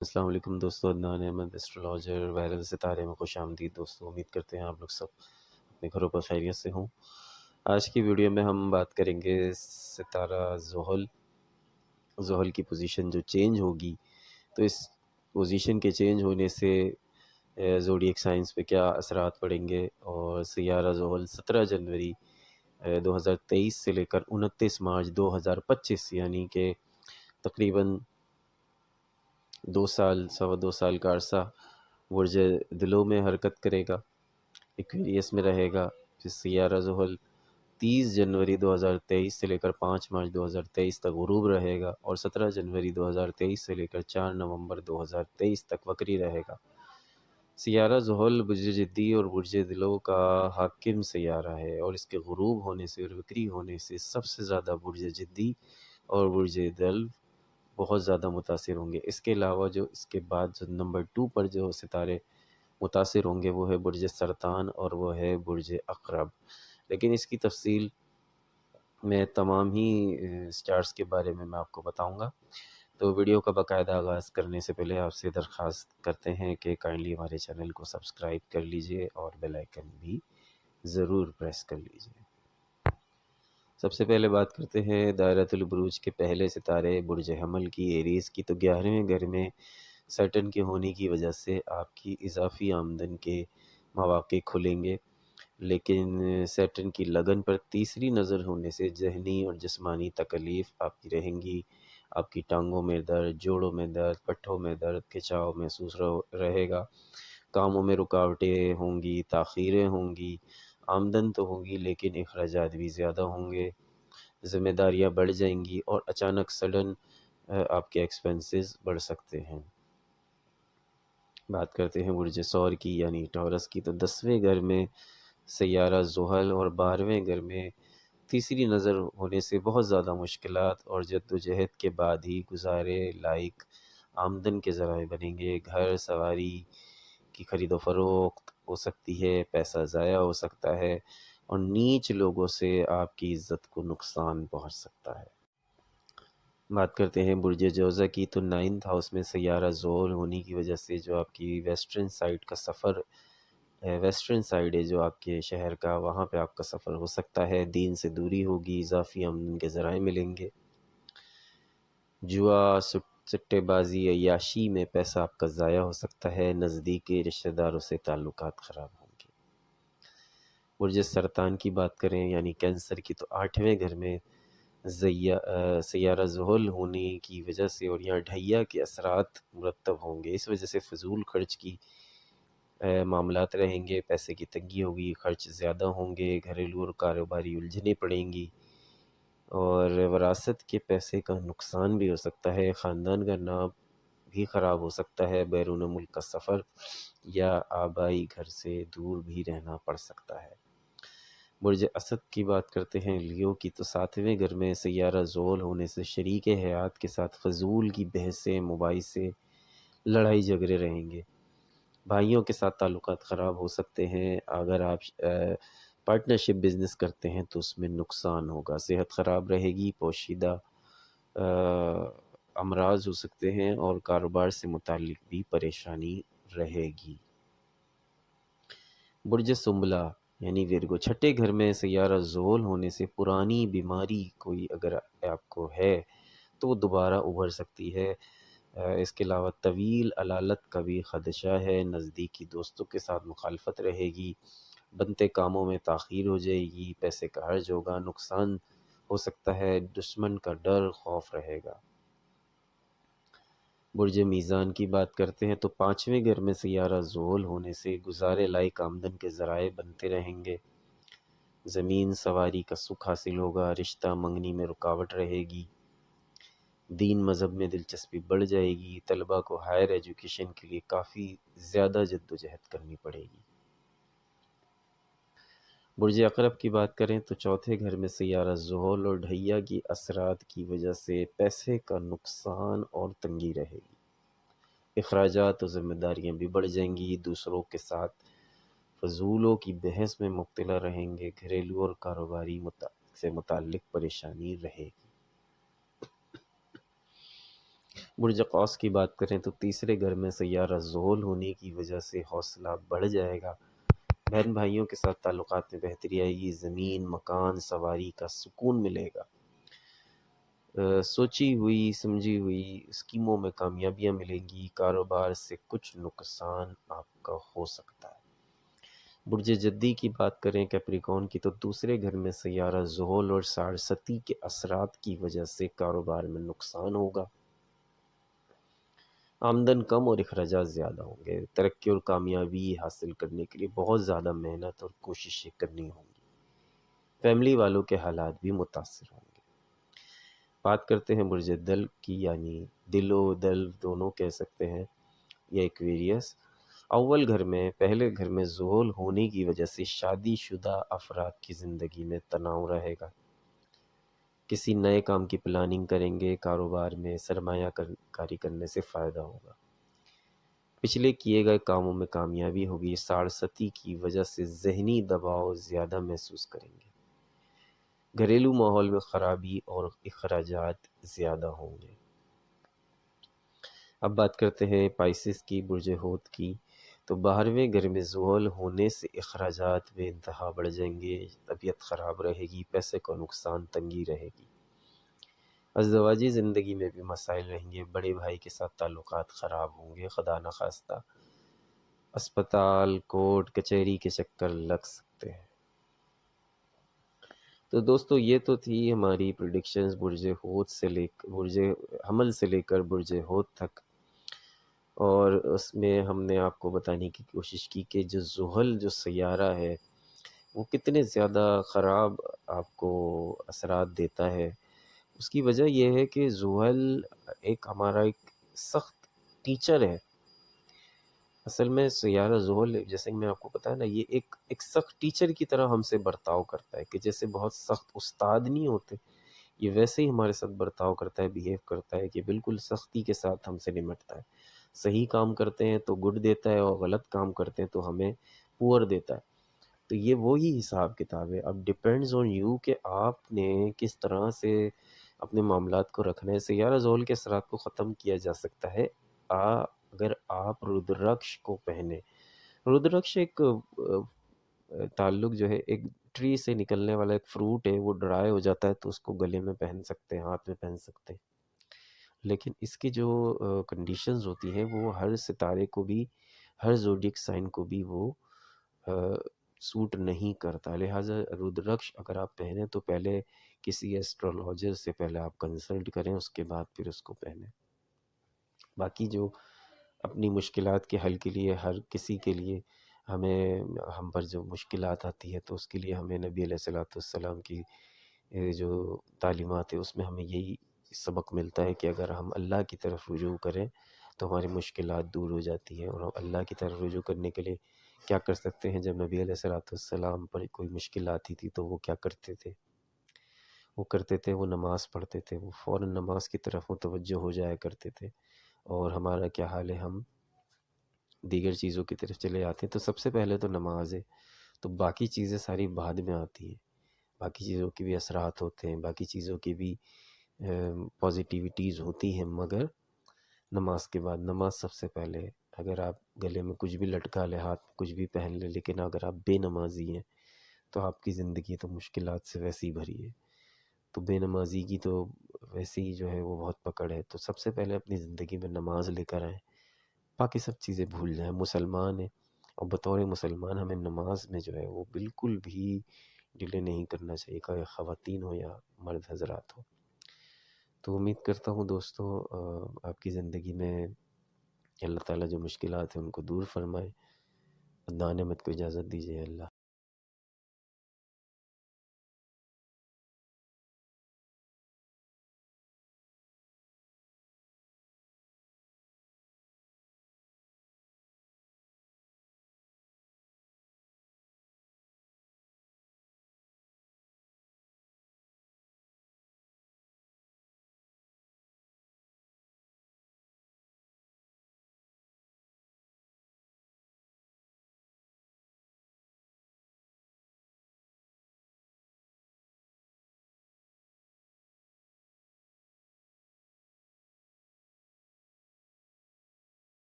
السلام علیکم دوستو، عدنان احمد ایسٹرولوجر وائرل ستارے میں خوش آمدید دوستو۔ امید کرتے ہیں آپ لوگ سب اپنے گھروں پر خیریت سے ہوں۔ آج کی ویڈیو میں ہم بات کریں گے ستارہ زحل کی پوزیشن جو چینج ہوگی، تو اس پوزیشن کے چینج ہونے سے زوڈیک سائنس پہ کیا اثرات پڑیں گے، اور سیارہ زحل 17 جنوری 2023 سے لے کر 29 مارچ 2025 یعنی کہ تقریباً 2 سال کا عرصہ برج دلو میں حرکت کرے گا، ایکویریس میں رہے گا۔ پھر سیارہ زحل 30 جنوری 2023 سے لے کر 5 مارچ 2023 تک غروب رہے گا، اور 17 جنوری 2023 سے لے کر 4 نومبر 2023 تک وکری رہے گا۔ سیارہ زحل برج جدی اور برج دلو کا حاکم سیارہ ہے، اور اس کے غروب ہونے سے اور وکری ہونے سے سب سے زیادہ برج جدی اور برج دلو بہت زیادہ متاثر ہوں گے۔ اس کے علاوہ جو اس کے بعد جو نمبر 2 پر جو ستارے متاثر ہوں گے وہ ہے برج سرطان اور وہ ہے برج عقرب۔ لیکن اس کی تفصیل میں تمام ہی سٹارز کے بارے میں آپ کو بتاؤں گا، تو ویڈیو کا باقاعدہ آغاز کرنے سے پہلے آپ سے درخواست کرتے ہیں کہ کائنڈلی ہمارے چینل کو سبسکرائب کر لیجئے اور بیل آئیکن بھی ضرور پریس کر لیجئے۔ سب سے پہلے بات کرتے ہیں دائرۃ البروج کے پہلے ستارے برج حمل کی، ایریز کی۔ تو 11ویں گھر میں سیٹرن کے ہونے کی وجہ سے آپ کی اضافی آمدن کے مواقع کھلیں گے، لیکن سیٹرن کی لگن پر تیسری نظر ہونے سے ذہنی اور جسمانی تکلیف آپ کی رہیں گی۔ آپ کی ٹانگوں میں درد، جوڑوں میں درد، پٹھوں میں درد، کھچاؤ محسوس رہے گا۔ کاموں میں رکاوٹیں ہوں گی، تاخیریں ہوں گی۔ آمدن تو ہوگی لیکن اخراجات بھی زیادہ ہوں گے، ذمہ داریاں بڑھ جائیں گی، اور اچانک سڈن آپ کے ایکسپنسز بڑھ سکتے ہیں۔ بات کرتے ہیں برج ثور کی یعنی ٹورس کی۔ تو 10ویں گھر میں سیارہ زحل اور 12ویں گھر میں تیسری نظر ہونے سے بہت زیادہ مشکلات اور جدوجہد کے بعد ہی گزارے لائق آمدن کے ذرائع بنیں گے۔ گھر سواری کی خرید و فروخت ہو سکتی ہے، پیسہ ضائع ہو سکتا ہے، اور نیچ لوگوں سے آپ کی عزت کو نقصان پہنچ سکتا ہے۔ بات کرتے ہیں برج جوزہ کی۔ تو 9th ہاؤس میں سیارہ زحل ہونے کی وجہ سے جو آپ کی ویسٹرن سائڈ کا سفر ویسٹرن سائڈ ہے جو آپ کے شہر کا، وہاں پہ آپ کا سفر ہو سکتا ہے۔ دین سے دوری ہوگی، اضافی آمدن کے ذرائع ملیں گے۔ جوا، سٹے بازی، عیاشی میں پیسہ آپ کا ضائع ہو سکتا ہے۔ نزدیکی رشتہ داروں سے تعلقات خراب ہوں گے۔ برج سرطان کی بات کریں یعنی کینسر کی، تو 8ویں گھر میں سیارہ زحل ہونے کی وجہ سے اور یہاں ڈھیا کے اثرات مرتب ہوں گے۔ اس وجہ سے فضول خرچ کی معاملات رہیں گے، پیسے کی تنگی ہوگی، خرچ زیادہ ہوں گے، گھریلو اور کاروباری الجھنیں پڑیں گی، اور وراثت کے پیسے کا نقصان بھی ہو سکتا ہے۔ خاندان کا نام بھی خراب ہو سکتا ہے۔ بیرون ملک کا سفر یا آبائی گھر سے دور بھی رہنا پڑ سکتا ہے۔ برج اسد کی بات کرتے ہیں لیو کی۔ تو 7ویں گھر میں سیارہ زحل ہونے سے شریک حیات کے ساتھ فضول کی بحثیں، مباحثے، لڑائی جھگڑے رہیں گے۔ بھائیوں کے ساتھ تعلقات خراب ہو سکتے ہیں۔ اگر آپ پارٹنرشپ بزنس کرتے ہیں تو اس میں نقصان ہوگا۔ صحت خراب رہے گی، پوشیدہ امراض ہو سکتے ہیں، اور کاروبار سے متعلق بھی پریشانی رہے گی۔ برج سنبلہ یعنی ویرگو، 6ٹھے گھر میں سیارہ زحل ہونے سے پرانی بیماری کوئی اگر آپ کو ہے تو وہ دوبارہ ابھر سکتی ہے۔ اس کے علاوہ طویل علالت کا بھی خدشہ ہے۔ نزدیکی دوستوں کے ساتھ مخالفت رہے گی، بنتے کاموں میں تاخیر ہو جائے گی، پیسے کا حرج ہوگا، نقصان ہو سکتا ہے، دشمن کا ڈر خوف رہے گا۔ برج میزان کی بات کرتے ہیں تو 5ویں گھر میں سیارہ زحل ہونے سے گزارے لائق آمدن کے ذرائع بنتے رہیں گے۔ زمین سواری کا سکھ حاصل ہوگا، رشتہ منگنی میں رکاوٹ رہے گی، دین مذہب میں دلچسپی بڑھ جائے گی، طلباء کو ہائر ایجوکیشن کے لیے کافی زیادہ جدوجہد کرنی پڑے گی۔ برج عقرب کی بات کریں تو 4تھے گھر میں سیارہ زحل اور ڈھیا کی اثرات کی وجہ سے پیسے کا نقصان اور تنگی رہے گی۔ اخراجات اور ذمہ داریاں بھی بڑھ جائیں گی، دوسروں کے ساتھ فضولوں کی بحث میں مبتلا رہیں گے، گھریلو اور کاروباری سے متعلق پریشانی رہے گی۔ برج قوس کی بات کریں تو تیسرے گھر میں سیارہ زحل ہونے کی وجہ سے حوصلہ بڑھ جائے گا، بہن بھائیوں کے ساتھ تعلقات میں بہتری آئے گی، زمین مکان سواری کا سکون ملے گا، سوچی ہوئی سمجھی ہوئی اسکیموں میں کامیابیاں ملیں گی، کاروبار سے کچھ نقصان آپ کا ہو سکتا ہے۔ برج جدی کی بات کریں کیپریکون کی تو دوسرے گھر میں سیارہ زحل اور سارستی کے اثرات کی وجہ سے کاروبار میں نقصان ہوگا، آمدن کم اور اخراجات زیادہ ہوں گے، ترقی اور کامیابی حاصل کرنے کے لیے بہت زیادہ محنت اور کوششیں کرنی ہوں گی، فیملی والوں کے حالات بھی متاثر ہوں گے۔ بات کرتے ہیں برج دل کی، یعنی دل و دل دونوں کہہ سکتے ہیں، یا ایکویریس۔ اول گھر میں پہلے گھر میں زحل ہونے کی وجہ سے شادی شدہ افراد کی زندگی میں تناؤ رہے گا، کسی نئے کام کی پلاننگ کریں گے، کاروبار میں سرمایہ کاری کرنے سے فائدہ ہوگا، پچھلے کیے گئے کاموں میں کامیابی ہوگی، سارستی کی وجہ سے ذہنی دباؤ زیادہ محسوس کریں گے، گھریلو ماحول میں خرابی اور اخراجات زیادہ ہوں گے۔ اب بات کرتے ہیں پائسس کی، برج حوت کی، تو 12ویں گھر میں زحل ہونے سے اخراجات میں انتہا بڑھ جائیں گے، طبیعت خراب رہے گی، پیسے کا نقصان، تنگی رہے گی، ازدواجی زندگی میں بھی مسائل رہیں گے، بڑے بھائی کے ساتھ تعلقات خراب ہوں گے، خدا نخواستہ اسپتال کورٹ کچہری کے چکر لگ سکتے ہیں۔ تو دوستو یہ تو تھی ہماری پریڈکشنز برج حوت سے برج حمل سے لے کر برج حوت تک، اور اس میں ہم نے آپ کو بتانے کی کوشش کی کہ جو زحل جو سیارہ ہے وہ کتنے زیادہ خراب آپ کو اثرات دیتا ہے۔ اس کی وجہ یہ ہے کہ زحل ہمارا ایک سخت ٹیچر ہے۔ اصل میں سیارہ زحل، جیسے کہ میں آپ کو بتایا نا، یہ ایک سخت ٹیچر کی طرح ہم سے برتاؤ کرتا ہے، کہ جیسے بہت سخت استاد نہیں ہوتے، یہ ویسے ہی ہمارے ساتھ برتاؤ کرتا ہے، بیہیو کرتا ہے، کہ بالکل سختی کے ساتھ ہم سے نمٹتا ہے۔ صحیح کام کرتے ہیں تو گڈ دیتا ہے، اور غلط کام کرتے ہیں تو ہمیں پور دیتا ہے۔ تو یہ وہی حساب کتاب ہے۔ اب ڈیپینڈز آن یو کہ آپ نے کس طرح سے اپنے معاملات کو رکھنا ہے۔ سیارہ زحل کے اثرات کو ختم کیا جا سکتا ہے اگر آپ رودرکش کو پہنے۔ رودرکش ایک تعلق جو ہے، ایک ٹری سے نکلنے والا ایک فروٹ ہے، وہ ڈرائی ہو جاتا ہے تو اس کو گلے میں پہن سکتے ہیں، ہاتھ میں پہن سکتے ہیں، لیکن اس کی جو کنڈیشنز ہوتی ہیں وہ ہر ستارے کو بھی، ہر زوڈیک سائن کو بھی وہ سوٹ نہیں کرتا، لہٰذا رودرکش اگر آپ پہنیں تو پہلے کسی ایسٹرولوجر سے پہلے آپ کنسلٹ کریں، اس کے بعد پھر اس کو پہنیں۔ باقی جو اپنی مشکلات کے حل کے لیے، ہر کسی کے لیے ہم پر جو مشکلات آتی ہے تو اس کے لیے ہمیں نبی علیہ الصلوۃ والسلام کی جو تعلیمات ہے اس میں ہمیں یہی سبق ملتا ہے کہ اگر ہم اللہ کی طرف رجوع کریں تو ہماری مشکلات دور ہو جاتی ہیں، اور ہم اللہ کی طرف رجوع کرنے کے لیے کیا کر سکتے ہیں؟ جب نبی علیہ الصلوۃ والسلام پر کوئی مشکل آتی تھی تو وہ کیا کرتے تھے؟ وہ نماز پڑھتے تھے، وہ فوراً نماز کی طرف متوجہ ہو جایا کرتے تھے، اور ہمارا کیا حال ہے؟ ہم دیگر چیزوں کی طرف چلے آتے ہیں۔ تو سب سے پہلے تو نماز ہے، تو باقی چیزیں ساری بعد میں آتی ہیں، باقی چیزوں کے بھی اثرات ہوتے ہیں، باقی چیزوں کی بھی پازیٹیوٹیز ہوتی ہیں، مگر نماز کے بعد، نماز سب سے پہلے۔ اگر آپ گلے میں کچھ بھی لٹکا لیں، ہاتھ میں کچھ بھی پہن لیں، لیکن اگر آپ بے نمازی ہیں تو آپ کی زندگی تو مشکلات سے ویسے ہی بھری ہے، تو بے نمازی کی تو ویسے ہی جو ہے وہ بہت پکڑ ہے۔ تو سب سے پہلے اپنی زندگی میں نماز لے کر آئیں، باقی سب چیزیں بھول جائیں۔ مسلمان ہیں اور بطور مسلمان ہمیں نماز میں جو ہے وہ بالکل بھی ڈیلے نہیں کرنا چاہیے، کہ خواتین ہو یا مرد حضرات ہو۔ تو امید کرتا ہوں دوستو آپ کی زندگی میں اللہ تعالیٰ جو مشکلات ہیں ان کو دور فرمائے۔ دانمت کو اجازت دیجیے۔ اللہ